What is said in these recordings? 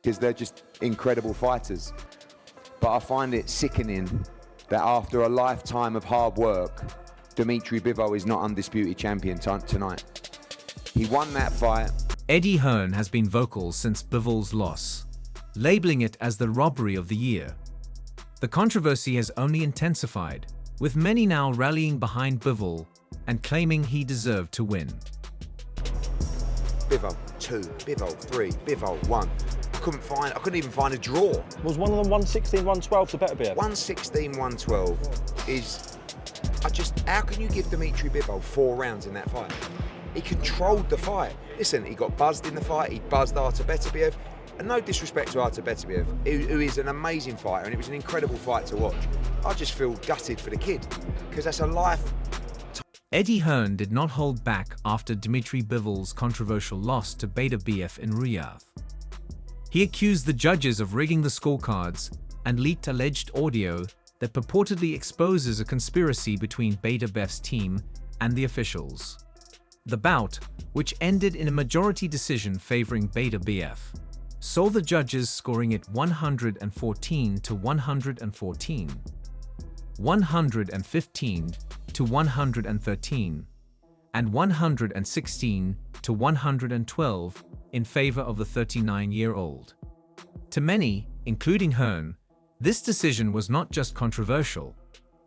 because they're just incredible fighters. But I find it sickening that after a lifetime of hard work, Dmitry Bivol is not undisputed champion tonight. He won that fight. Eddie Hearn has been vocal since Bivol's loss, labeling it as the robbery of the year. The controversy has only intensified, with many now rallying behind Bivol and claiming he deserved to win. Bivol 2, Bivol 3, Bivol 1. I couldn't even find a draw. Was one of them 116, 112 to Beterbiev? 116, 112 is... how can you give Dmitry Bivol 4 rounds in that fight? He controlled the fight. Listen, he got buzzed in the fight, he buzzed Artur Beterbiev. And no disrespect to Artur Beterbiev, who is an amazing fighter, and it was an incredible fight to watch. I just feel gutted for the kid, because that's a life. Eddie Hearn did not hold back after Dmitry Bivol's controversial loss to Beterbiev in Riyadh. He accused the judges of rigging the scorecards and leaked alleged audio that purportedly exposes a conspiracy between Beterbiev's team and the officials. The bout, which ended in a majority decision favoring Beterbiev, saw the judges scoring it 114 to 114, 115 to 113, and 116 to 112 in favor of the 39-year-old. To many, including Hearn, this decision was not just controversial,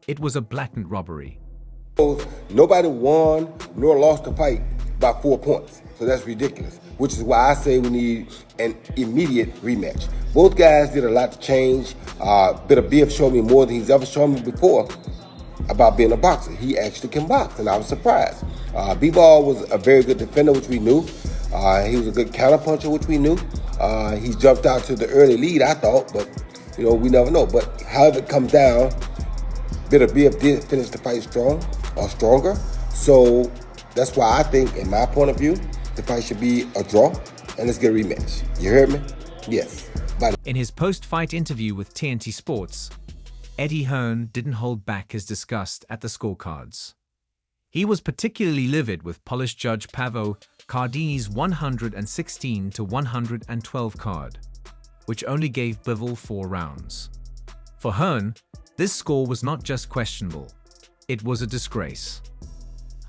it was a blatant robbery. Nobody won nor lost the fight by 4 points, so that's ridiculous, which is why I say we need an immediate rematch. Both guys did a lot to change. Beterbiev showed me more than he's ever shown me before about being a boxer. He actually can box, and I was surprised. Bivol was a very good defender, which we knew. He was a good counterpuncher, which we knew. He jumped out to the early lead, I thought, but we never know. But however it comes down, Beterbiev did finish the fight strong or stronger. So that's why I think, in my point of view, the fight should be a draw, and let's get a rematch. You heard me? Yes. Bye. In his post-fight interview with TNT Sports, Eddie Hearn didn't hold back his disgust at the scorecards. He was particularly livid with Polish judge Paweł Cardini's 116 to 112 card, which only gave Bivol 4 rounds. For Hearn, this score was not just questionable, it was a disgrace.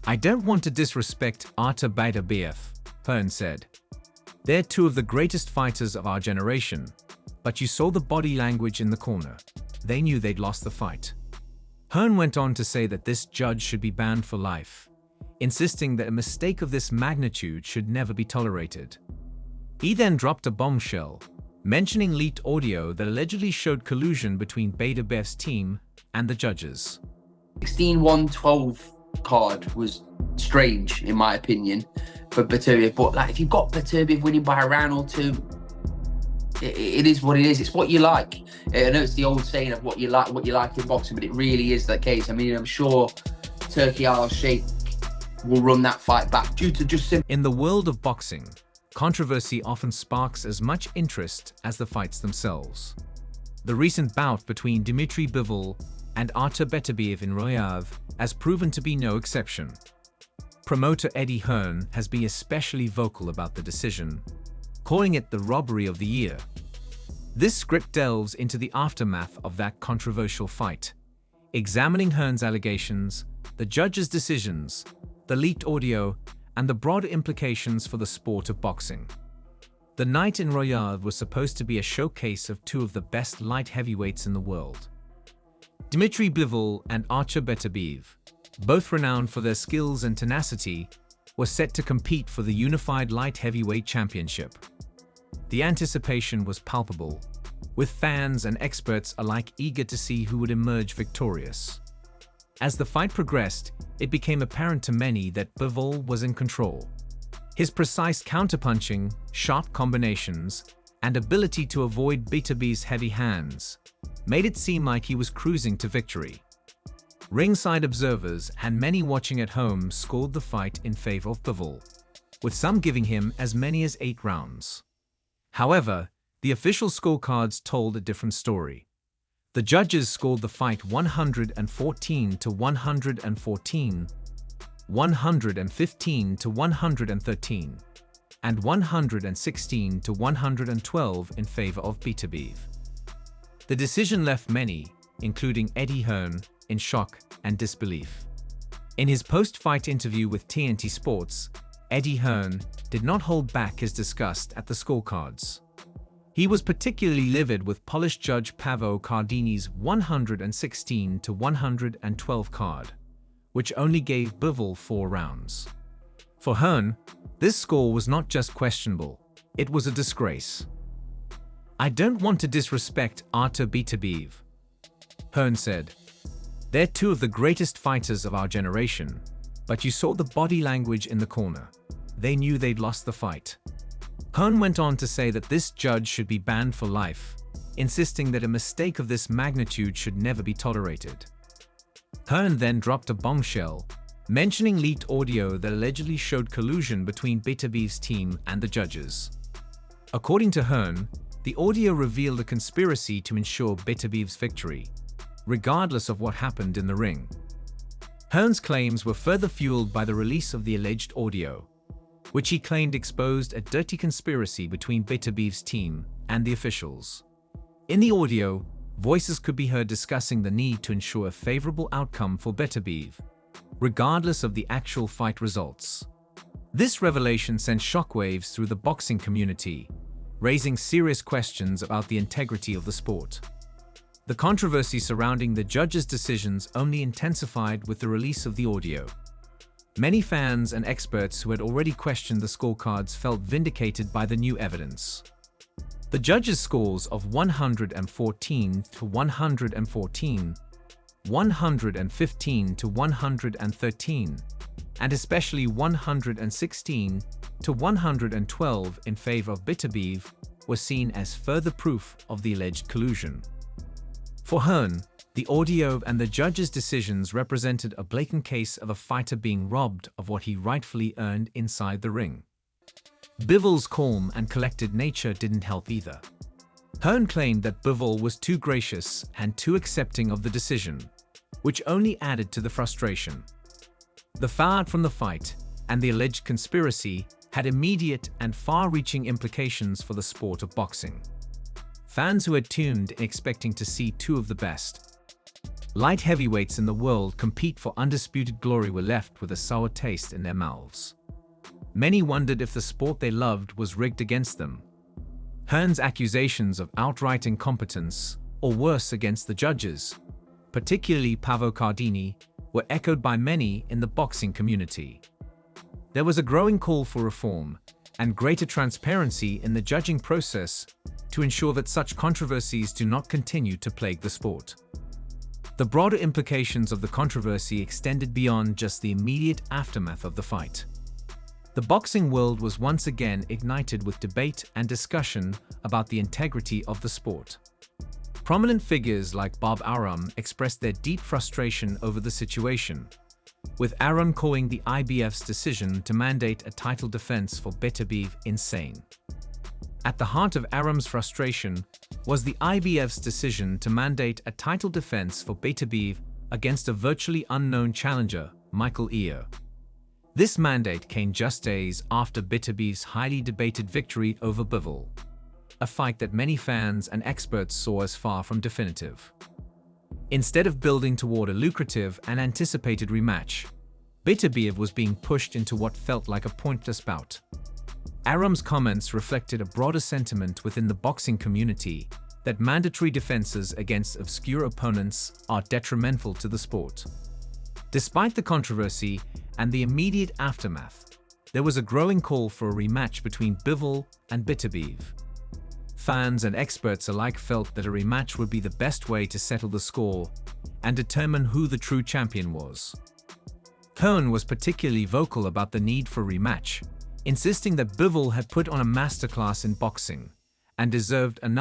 "I don't want to disrespect Artur Beterbiev," Hearn said. "They're two of the greatest fighters of our generation, but you saw the body language in the corner. They knew they'd lost the fight." Hearn went on to say that this judge should be banned for life, insisting that a mistake of this magnitude should never be tolerated. He then dropped a bombshell, mentioning leaked audio that allegedly showed collusion between Beterbiev's team and the judges. 16-1-12 card was strange, in my opinion, for Beterbiev. But if you've got Beterbiev winning by a round or two, it is what it is. It's what you like. I know it's the old saying of what you like in boxing, but it really is the case. I mean, I'm sure Turkey Al-Sheikh will run that fight back due to just In the world of boxing, controversy often sparks as much interest as the fights themselves. The recent bout between Dmitry Bivol and Artur Beterbiev in Riyadh has proven to be no exception. Promoter Eddie Hearn has been especially vocal about the decision, calling it the robbery of the year. This script delves into the aftermath of that controversial fight, examining Hearn's allegations, the judges' decisions, the leaked audio, and the broader implications for the sport of boxing. The night in Riyadh was supposed to be a showcase of two of the best light heavyweights in the world. Dmitry Bivol and Artur Beterbiev, both renowned for their skills and tenacity, were set to compete for the unified light heavyweight championship. The anticipation was palpable, with fans and experts alike eager to see who would emerge victorious. As the fight progressed, it became apparent to many that Bivol was in control. His precise counterpunching, sharp combinations, and ability to avoid Beterbiev's heavy hands made it seem like he was cruising to victory. Ringside observers and many watching at home scored the fight in favor of Bivol, with some giving him as many as 8 rounds. However, the official scorecards told a different story. The judges scored the fight 114 to 114, 115 to 113, and 116 to 112 in favor of Beterbiev. The decision left many, including Eddie Hearn, in shock and disbelief. In his post-fight interview with TNT Sports, Eddie Hearn did not hold back his disgust at the scorecards. He was particularly livid with Polish judge Paweł Cardini's 116 to 112 card, which only gave Bivol 4 rounds. For Hearn, this score was not just questionable, it was a disgrace. "I don't want to disrespect Artur Beterbiev," Hearn said. "They're two of the greatest fighters of our generation, but you saw the body language in the corner. They knew they'd lost the fight." Hearn went on to say that this judge should be banned for life, insisting that a mistake of this magnitude should never be tolerated. Hearn then dropped a bombshell, mentioning leaked audio that allegedly showed collusion between Beterbiev's team and the judges. According to Hearn, the audio revealed a conspiracy to ensure Beterbiev's victory, regardless of what happened in the ring. Hearn's claims were further fueled by the release of the alleged audio, which he claimed exposed a dirty conspiracy between Beterbiev's team and the officials. In the audio, voices could be heard discussing the need to ensure a favorable outcome for Beterbiev, regardless of the actual fight results. This revelation sent shockwaves through the boxing community, raising serious questions about the integrity of the sport. The controversy surrounding the judges' decisions only intensified with the release of the audio. Many fans and experts who had already questioned the scorecards felt vindicated by the new evidence. The judges' scores of 114 to 114, 115 to 113, and especially 116 to 112 in favor of Beterbiev were seen as further proof of the alleged collusion. For Hearn, the audio and the judges' decisions represented a blatant case of a fighter being robbed of what he rightfully earned inside the ring. Bivol's calm and collected nature didn't help either. Hearn claimed that Bivol was too gracious and too accepting of the decision, which only added to the frustration. The fallout from the fight and the alleged conspiracy had immediate and far-reaching implications for the sport of boxing. Fans who had tuned in expecting to see two of the best light heavyweights in the world compete for undisputed glory were left with a sour taste in their mouths. Many wondered if the sport they loved was rigged against them. Hearn's accusations of outright incompetence, or worse against the judges, particularly Paweł Cardini, were echoed by many in the boxing community. There was a growing call for reform and greater transparency in the judging process to ensure that such controversies do not continue to plague the sport. The broader implications of the controversy extended beyond just the immediate aftermath of the fight. The boxing world was once again ignited with debate and discussion about the integrity of the sport. Prominent figures like Bob Arum expressed their deep frustration over the situation, with Arum calling the IBF's decision to mandate a title defense for Beterbiev insane. At the heart of Arum's frustration was the IBF's decision to mandate a title defense for Beterbiev against a virtually unknown challenger, Michael Ear. This mandate came just days after Beterbiev's highly debated victory over Bivol, a fight that many fans and experts saw as far from definitive. Instead of building toward a lucrative and anticipated rematch, Beterbiev was being pushed into what felt like a pointless bout. Arum's comments reflected a broader sentiment within the boxing community that mandatory defenses against obscure opponents are detrimental to the sport. Despite the controversy and the immediate aftermath, there was a growing call for a rematch between Bivol and Beterbiev. Fans and experts alike felt that a rematch would be the best way to settle the score and determine who the true champion was. Hearn was particularly vocal about the need for a rematch, insisting that Bivol had put on a masterclass in boxing and deserved another